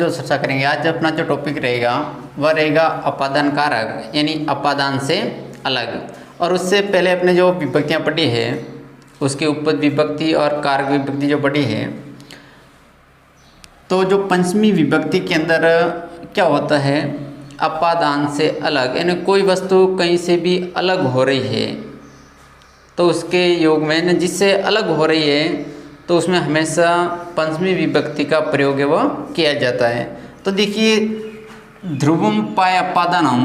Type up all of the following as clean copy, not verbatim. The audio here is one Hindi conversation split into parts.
जो चर्चा करेंगे आज अपना जो टॉपिक रहेगा वह रहेगा अपादान कारक यानी अपादान से अलग। और उससे पहले अपने जो विभक्तियाँ पढ़ी है उसके उपपद विभक्ति और कारक विभक्ति जो पढ़ी है, तो जो पंचमी विभक्ति के अंदर क्या होता है, अपादान से अलग यानी कोई वस्तु कहीं से भी अलग हो रही है तो उसके योग में जिससे अलग हो रही है तो उसमें हमेशा पंचमी विभक्ति का प्रयोग है वह किया जाता है। तो देखिए ध्रुवम पाए अपादानम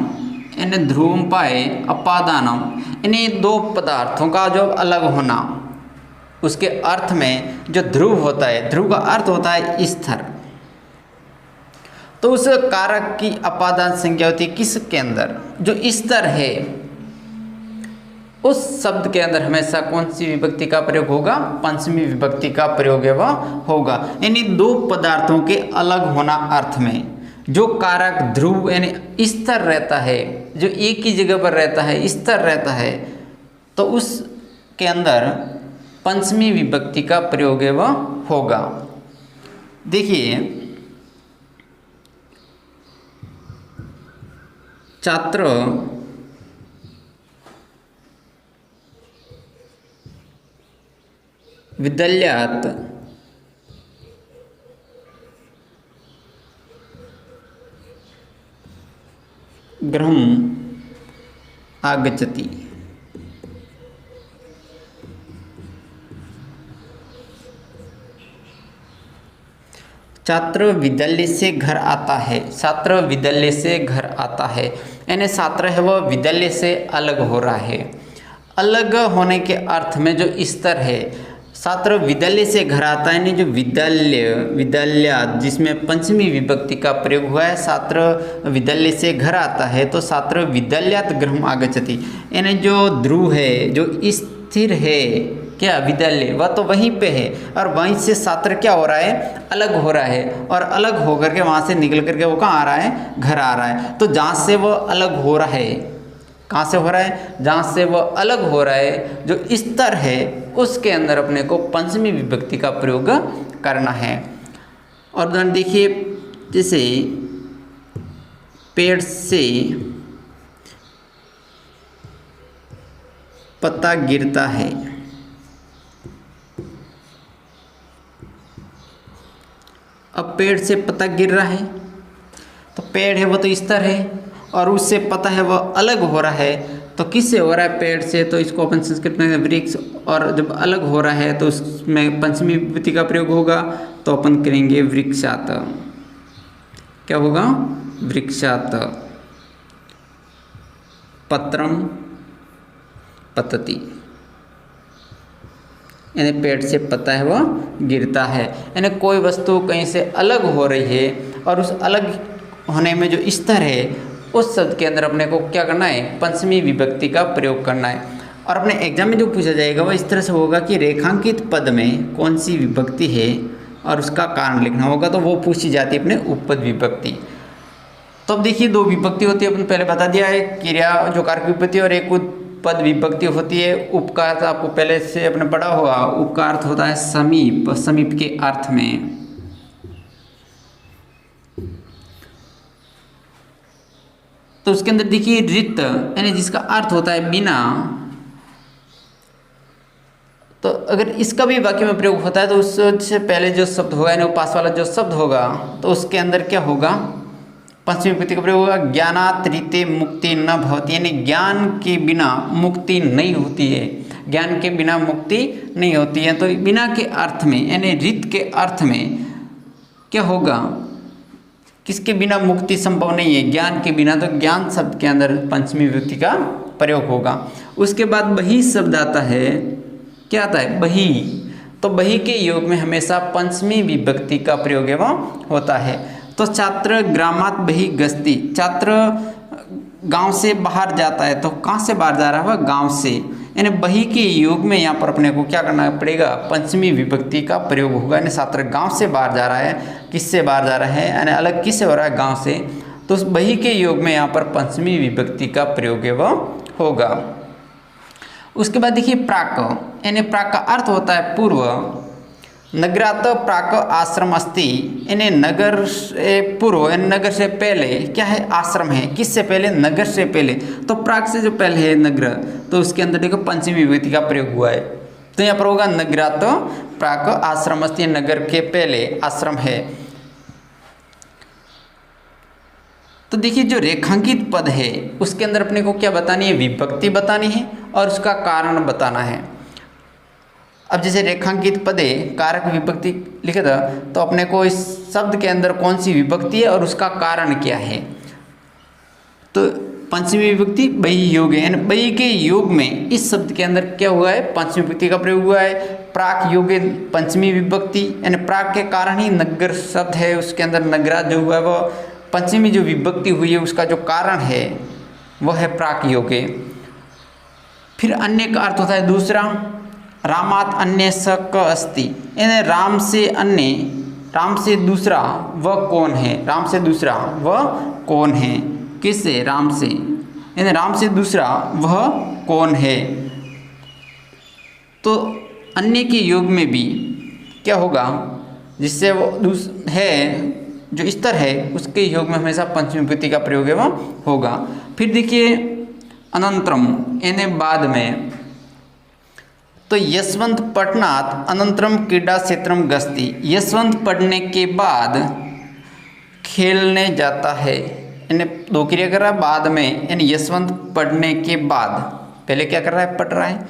यानी ध्रुवम पाए अपादानम यानी दो पदार्थों का जो अलग होना, उसके अर्थ में जो ध्रुव होता है, ध्रुव का अर्थ होता है स्तर, तो उस कारक की अपादान संज्ञा होती है किसके अंदर, जो स्तर है उस शब्द के अंदर हमेशा कौन सी विभक्ति का प्रयोग होगा, पंचमी विभक्ति का प्रयोग है वह होगा। यानी दो पदार्थों के अलग होना अर्थ में जो कारक ध्रुव यानी स्तर रहता है, जो एक ही जगह पर रहता है, स्तर रहता है, तो उस के अंदर पंचमी विभक्ति का प्रयोग है वह होगा। देखिए छात्र विद्यालयात् गृहम् आगच्छति। छात्र विद्यालय से घर आता है, छात्र विद्यालय से घर आता है यानी छात्र है वह विद्यालय से अलग हो रहा है। अलग होने के अर्थ में जो स्तर है, छात्र विद्यालय से घर आता है यानी जो विद्यालय जिसमें पंचमी विभक्ति का प्रयोग हुआ है, छात्र विद्यालय से घर आता है तो छात्र विद्यालयात् गृहम् आगच्छति यानी जो ध्रुव है, जो स्थिर है क्या विद्यालय, वह तो वहीं पे है और वहीं से छात्र क्या हो रहा है, अलग हो रहा है और अलग होकर के वहाँ से निकल करके वो कहाँ आ रहा है, घर आ रहा है। तो जहाँ से वह अलग हो रहा है, कहाँ से हो रहा है, जहाँ से वह अलग हो रहा है, जो स्तर है उसके अंदर अपने को पंचमी विभक्ति का प्रयोग करना है। और उदाहरण देखिए, जैसे पेड़ से पत्ता गिरता है, अब पेड़ से पत्ता गिर रहा है तो पेड़ है वो तो स्तर है और उससे पता है वह अलग हो रहा है, तो किससे हो रहा है, पेड़ से, तो इसको अपन संस्कृत में वृक्ष, और जब अलग हो रहा है तो उसमें पंचमी विभक्ति का प्रयोग होगा तो अपन करेंगे वृक्षात। क्या होगा, वृक्षात पत्रम पतति यानी पेड़ से पता है वह गिरता है। यानी कोई वस्तु कहीं से अलग हो रही है और उस अलग होने में जो स्तर है उस शब्द के अंदर अपने को क्या करना है, पंचमी विभक्ति का प्रयोग करना है। और अपने एग्जाम में जो पूछा जाएगा वह इस तरह से होगा कि रेखांकित पद में कौन सी विभक्ति है और उसका कारण लिखना होगा, तो वो पूछी जाती है अपने उपपद विभक्ति। तो अब देखिए दो विभक्ति होती है, अपन पहले बता दिया है, क्रिया जो कारक विभक्ति और एक उपपद विभक्ति होती है। उप का अर्थ आपको पहले से अपने पढ़ा हुआ, उप का अर्थ होता है समीप, समीप के अर्थ में। तो उसके अंदर देखिए रित यानी जिसका अर्थ होता है बिना, तो अगर इसका भी वाक्य में प्रयोग होता है तो उससे पहले जो शब्द होगा यानी पास वाला जो शब्द होगा तो उसके अंदर क्या होगा, पंचमी विभक्ति का प्रयोग होगा। ज्ञानात् रीते मुक्ति न भवति यानी ज्ञान के बिना मुक्ति नहीं होती है, ज्ञान के बिना मुक्ति नहीं होती है। तो बिना के अर्थ में यानी रित के अर्थ में क्या होगा, किसके बिना मुक्ति संभव नहीं है, ज्ञान के बिना, तो ज्ञान शब्द के अंदर पंचमी विभक्ति का प्रयोग होगा। उसके बाद बही शब्द आता है, क्या आता है, बही, तो बही के योग में हमेशा पंचमी विभक्ति का प्रयोग एवं होता है। तो छात्र ग्रामात् बहि गच्छति, छात्र गांव से बाहर जाता है, तो कहाँ से बाहर जा रहा है, वह गांव से, यानी बही के योग में यहाँ पर अपने को क्या करना पड़ेगा, पंचमी विभक्ति का प्रयोग होगा। यानी छात्र गांव से बाहर जा रहा है, किससे बाहर जा रहा है, यानी अलग किससे हो रहा है, गांव से, तो उस बही के योग में यहाँ पर पंचमी विभक्ति का प्रयोग एवं होगा। उसके बाद देखिए प्राक, यानी प्राक का अर्थ होता है पूर्व, नगरात प्राक आश्रम अस्ति, यानी नगर से पूर्व यानी नगर से पहले क्या है, आश्रम है। किससे पहले, नगर से पहले। तो प्राक से जो पहले है नगर, तो उसके अंदर देखो पंचमी विभक्ति का प्रयोग हुआ है। तो यहाँ पर होगा नगरात प्राक आश्रम अस्ति, नगर के पहले आश्रम है। तो देखिए जो रेखांकित पद है उसके अंदर अपने को क्या बतानी है, विभक्ति बतानी है और उसका कारण बताना है। अब जैसे रेखांकित पद है, कारक विभक्ति लिखा था, तो अपने को इस शब्द के अंदर कौन सी विभक्ति है और उसका कारण क्या है। तो पंचमी विभक्ति बही योग है, यानी बही के योग में इस शब्द के अंदर क्या हुआ है, पंचमी विभक्ति का प्रयोग हुआ है। प्राक योग पंचमी विभक्ति, यानी प्राक के कारण ही नगर शब्द है, उसके अंदर नगरात जो हुआ है वह पंचमी जो विभक्ति हुई है उसका जो कारण है वह है प्राक योगे। फिर अन्य का अर्थ होता है दूसरा, रामात अन्य स क अस्ति, यानी राम से अन्य, राम से दूसरा वह कौन है, राम से दूसरा वह कौन है। किससे, राम से, यानी राम से दूसरा वह कौन है। तो अन्य के योग में भी क्या होगा, जिससे वो है जो स्तर है उसके योग में हमेशा पंचमी विभक्ति का प्रयोग है वह होगा। फिर देखिए अनंतरम, यानी बाद में। तो यशवंत पठनात् अनंतरम क्रीडा क्षेत्रम गस्ती, यशवंत पढ़ने के बाद खेलने जाता है, यानी दो क्रिया कर रहा है बाद में, यानी यशवंत पढ़ने के बाद, पहले क्या कर रहा है, पढ़ रहा है,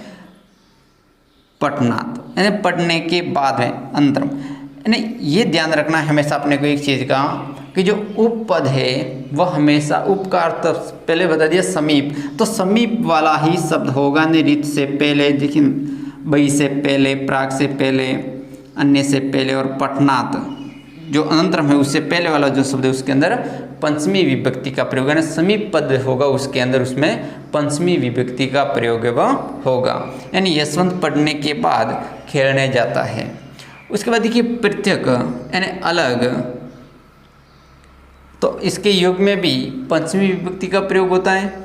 पठनात् यानी पढ़ने के बाद में अंतरम। यानी ये ध्यान रखना है हमेशा अपने को एक चीज़ का, कि जो उपपद है वह हमेशा, उप का अर्थ पहले बता दिया समीप, तो समीप वाला ही शब्द होगा। निरित से पहले, देखिए बई से पहले, प्राक से पहले, अन्य से पहले और पठनात् जो अनंतरम है उससे पहले वाला जो शब्द है उसके अंदर पंचमी विभक्ति का प्रयोग है, समीप पद होगा उसके अंदर, उसमें पंचमी विभक्ति का प्रयोग वह होगा। यानी यशवंत पढ़ने के बाद खेलने जाता है। उसके बाद देखिए पृथक यानी अलग, तो इसके योग में भी पंचमी विभक्ति का प्रयोग होता है।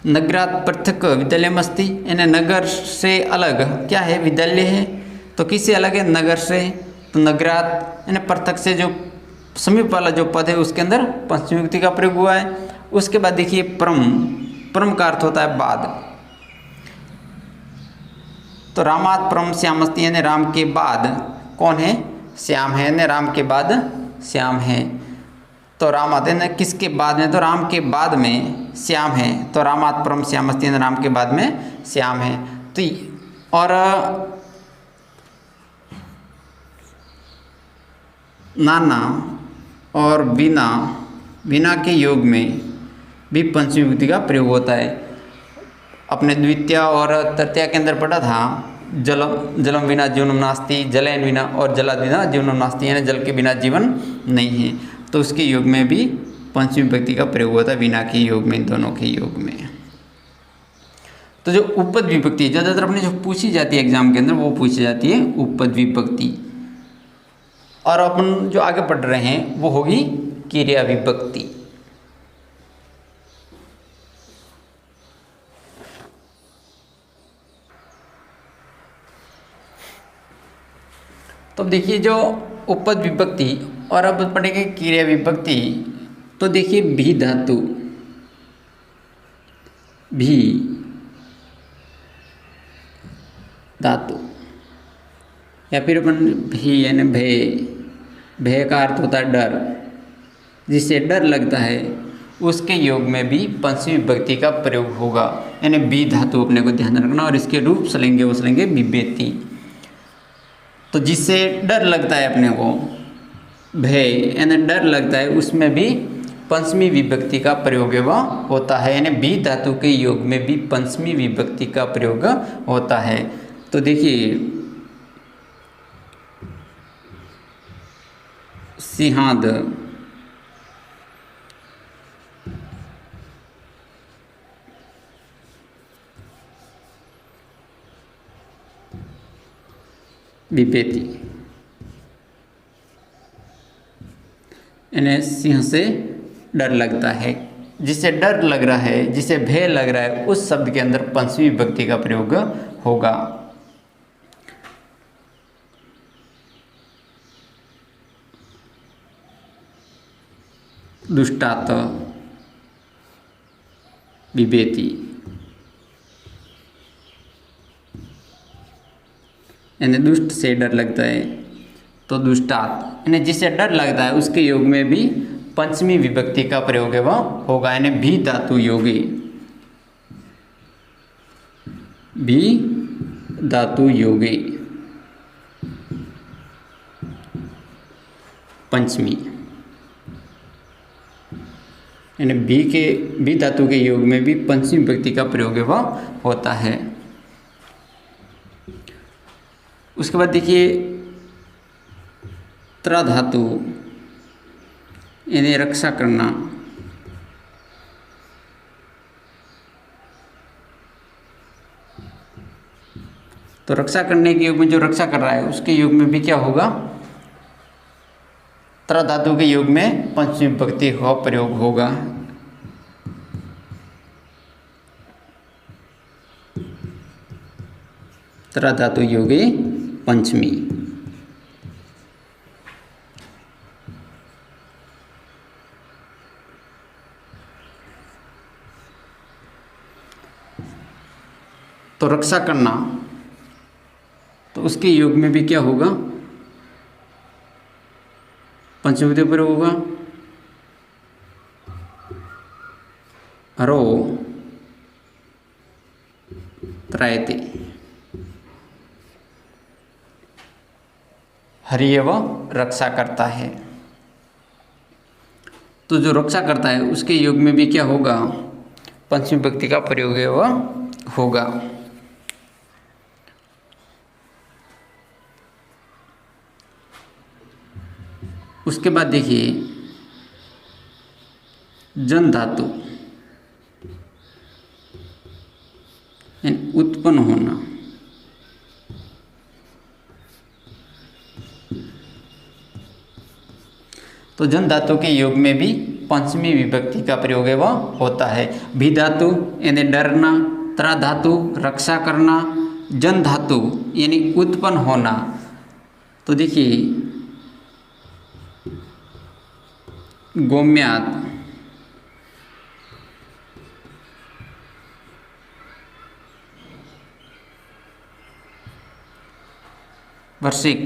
नगरात पृथक विद्यालयमस्ति, यानी नगर से अलग क्या है, विद्यालय है। तो किससे अलग है, नगर से। तो नगरात यानी पृथक से जो समीप वाला जो पद है उसके अंदर पंचमी विभक्ति का प्रयोग हुआ है। उसके बाद देखिए परम, परम का अर्थ होता है बाद। तो रामात परम श्यामस्ति, यानी राम के बाद कौन है, श्याम है, यानी राम के बाद श्याम है। तो रामात यानी किसके बाद में, तो राम के बाद में श्याम है। तो रामात परम श्यामस्ति, यानी राम के बाद में श्याम है। तो और नाना और बिना, बिना के योग में भी पंचमी विभक्ति का प्रयोग होता है। अपने द्वितीय और तृतीय के अंदर पढ़ा था, जलम, जलम बिना जीवनम नास्ति, जलयन बिना और जलाद बिना जीवनम नास्ति, यानी जल के बिना जीवन नहीं है। तो उसके योग में भी पंचमी विभक्ति का प्रयोग होता है, बिना के योग में, दोनों के योग में। तो जो उपपद विभक्ति ज़्यादातर अपने जो पूछी जाती है एग्जाम के अंदर वो पूछी जाती है उपपद विभक्ति। और अपन जो आगे पढ़ रहे हैं वो होगी क्रिया विभक्ति। तो देखिए जो उपपद विभक्ति और अब पढ़ेंगे क्रिया विभक्ति। तो देखिए भी धातु, भी धातु या फिर अपन भी यानी भय, भय का अर्थ होता है डर, जिससे डर लगता है उसके योग में भी पंचमी विभक्ति का प्रयोग होगा। यानी बी धातु अपने को ध्यान रखना और इसके रूप सलेंगे वो सलेंगे विभेति। तो जिससे डर लगता है अपने को, भय यानी डर लगता है, उसमें भी पंचमी विभक्ति का प्रयोग होता है। यानी बी धातु के योग में भी पंचमी विभक्ति का प्रयोग होता है। तो देखिए सिंहाद, विभेति, यानी सिंह से डर लगता है, जिसे डर लग रहा है, जिसे भय लग रहा है, उस शब्द के अंदर पंचमी विभक्ति का प्रयोग होगा। दुष्टात बिभेति, यानी दुष्ट से डर लगता है तो दुष्टात, यानी जिससे डर लगता है उसके योग में भी पंचमी विभक्ति का प्रयोग है वह होगा, यानी भी धातु योगी, भी धातु योगी पंचमी, यानी भी धातु के योग में भी पंचमी विभक्ति का प्रयोग है वह होता है। उसके बाद देखिए त्र धातु, यानी रक्षा करना, तो रक्षा करने के योग में जो रक्षा कर रहा है उसके योग में भी क्या होगा, त्र धातु के योग में पंचमी विभक्ति का प्रयोग होगा। त्र धातु योगी पंचमी। तो रक्षा करना, तो उसके योग में भी क्या होगा, पंचमी विभक्ति प्रयोग होगा, हरो त्रायते, हरियव रक्षा करता है। तो जो रक्षा करता है उसके योग में भी क्या होगा, पंचमी विभक्ति का प्रयोग है वह होगा। उसके बाद देखिए जन धातु, यानी उत्पन्न होना, तो जन धातु के योग में भी पंचमी विभक्ति का प्रयोग है वह होता है। भी धातु यानी डरना, त्र धातु रक्षा करना, जन धातु यानी उत्पन्न होना। तो देखिए गोम्यात, वर्षिक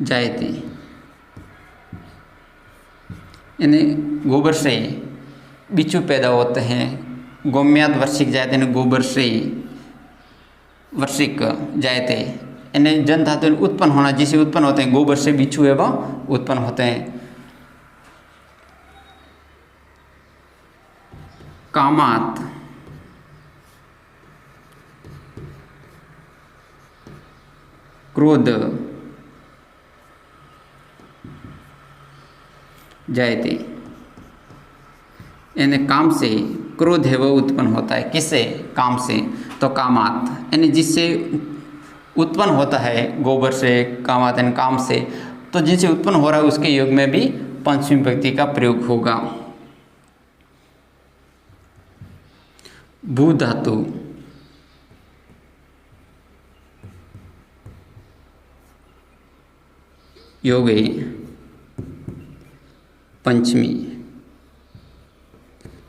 जायते, यानी गोबर से बिच्छू पैदा होते हैं। गोम्यात वर्षिक जायते यानी गोबर से वर्षिक जायते, यानी जन धातु उत्पन्न होना, जिसे उत्पन्न होते हैं गोबर से बिच्छू है वह उत्पन्न होते हैं। कामात, क्रोध जायते, यानी काम से क्रोध है वह उत्पन्न होता है। किससे, काम से, तो कामात यानी जिससे उत्पन्न होता है गोबर से, कामात यानी काम से, तो जिनसे उत्पन्न हो रहा है उसके योग में भी पंचमी विभक्ति का प्रयोग होगा। भू धातु, योगे पंचमी,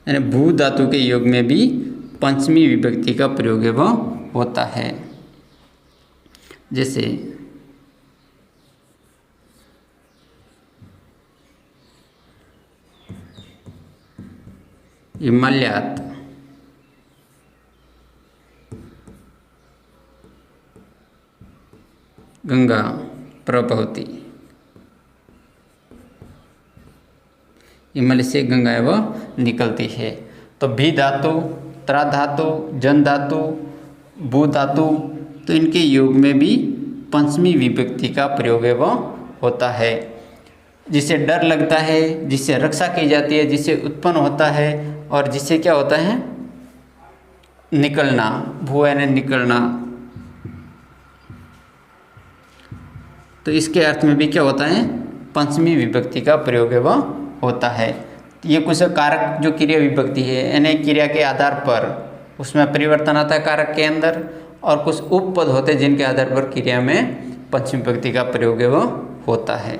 यानी भू धातु के योग में भी पंचमी विभक्ति का प्रयोग है वह होता है। जैसे हिमालयात, गंगा प्रभवती, हिमालय से गंगा वह निकलती है। तो भी धातु, त्र धातु, जन धातु, भू धातु, तो इनके योग में भी पंचमी विभक्ति का प्रयोग है वह होता है। जिससे डर लगता है, जिससे रक्षा की जाती है, जिससे उत्पन्न होता है, और जिससे क्या होता है, निकलना, भू यानी निकलना। तो इसके अर्थ में भी क्या होता है, पंचमी विभक्ति का प्रयोग है वह होता है। ये कुछ कारक जो क्रिया विभक्ति है, यानी क्रिया के आधार पर उसमें परिवर्तन आता है कारक के अंदर, और कुछ उपपद होते हैं जिनके आधार पर क्रिया में पंचमी विभक्ति का प्रयोग है वह होता है।